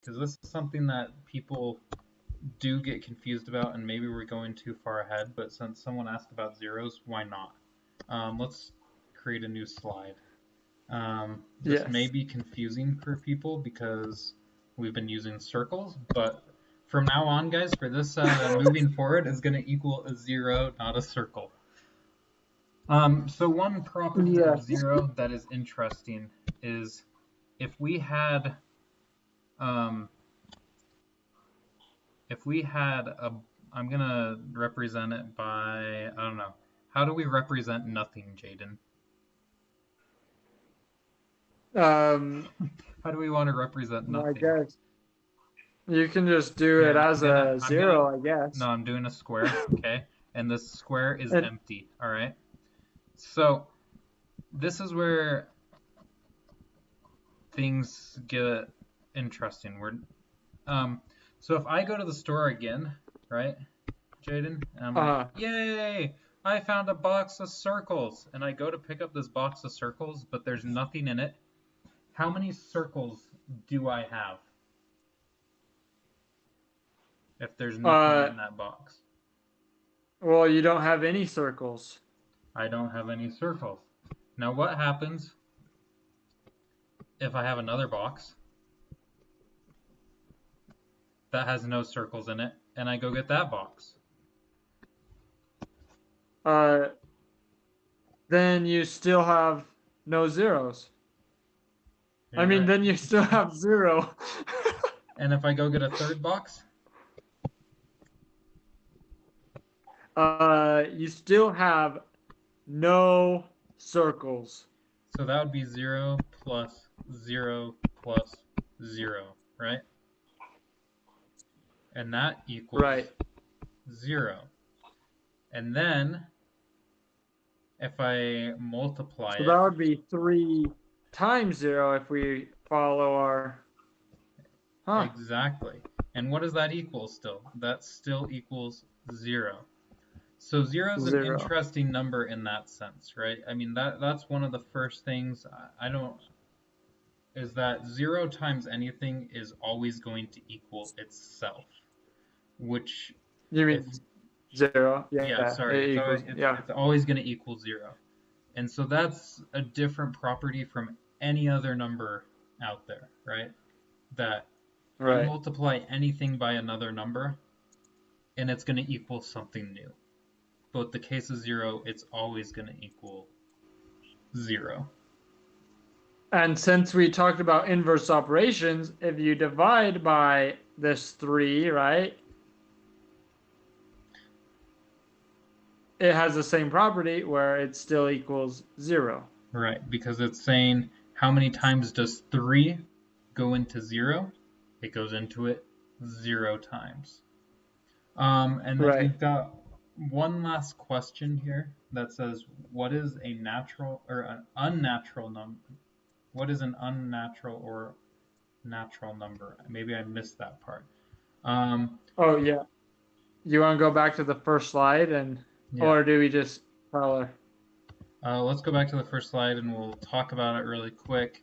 because this is something that people do get confused about, and maybe we're going too far ahead, but since someone asked about zeros, why not? Let's create a new slide. This may be confusing for people because we've been using circles, but from now on, guys, for this moving forward is going to equal a 0, not a circle. So one property of 0 that is interesting is if we had I'm going to represent it by, I don't know. How do we represent nothing, Jaden? How do we want to represent nothing? I guess you can just do it as a 0, I guess. No, I'm doing a square, okay? And this square is empty, all right? So this is where things get interesting. So if I go to the store again, right, Jaden? And I'm like, yay! I found a box of circles. And I go to pick up this box of circles, but there's nothing in it. How many circles do I have? If there's nothing in that box. Well, you don't have any circles. I don't have any circles. Now what happens if I have another box that has no circles in it, and I go get that box? Then you still have no zeros. I mean, then you still have 0. And if I go get a third box? You still have no circles. So that would be 0 plus 0 plus 0, right? And that equals 0. And then if I multiply it... So that would be 3 times 0 if we follow our... Exactly. And what does that equal still? That still equals 0. So 0 is an interesting number in that sense, right? I mean, that's one of the first things is that 0 times anything is always going to equal itself, which... You mean 0? Yeah, sorry. It's always going to equal 0. And so that's a different property from any other number out there, right? That you multiply anything by another number, and it's going to equal something new. But with the case of 0, it's always going to equal 0. And since we talked about inverse operations, if you divide by this 3, right, it has the same property where it still equals 0. Right, because it's saying how many times does 3 go into 0? It goes into it 0 times. And then we've got one last question here that says, what is a natural or an unnatural number? What is an unnatural or natural number? Maybe I missed that part. Oh, yeah. You want to go back to the first slide, or do we just tell her? Let's go back to the first slide and we'll talk about it really quick.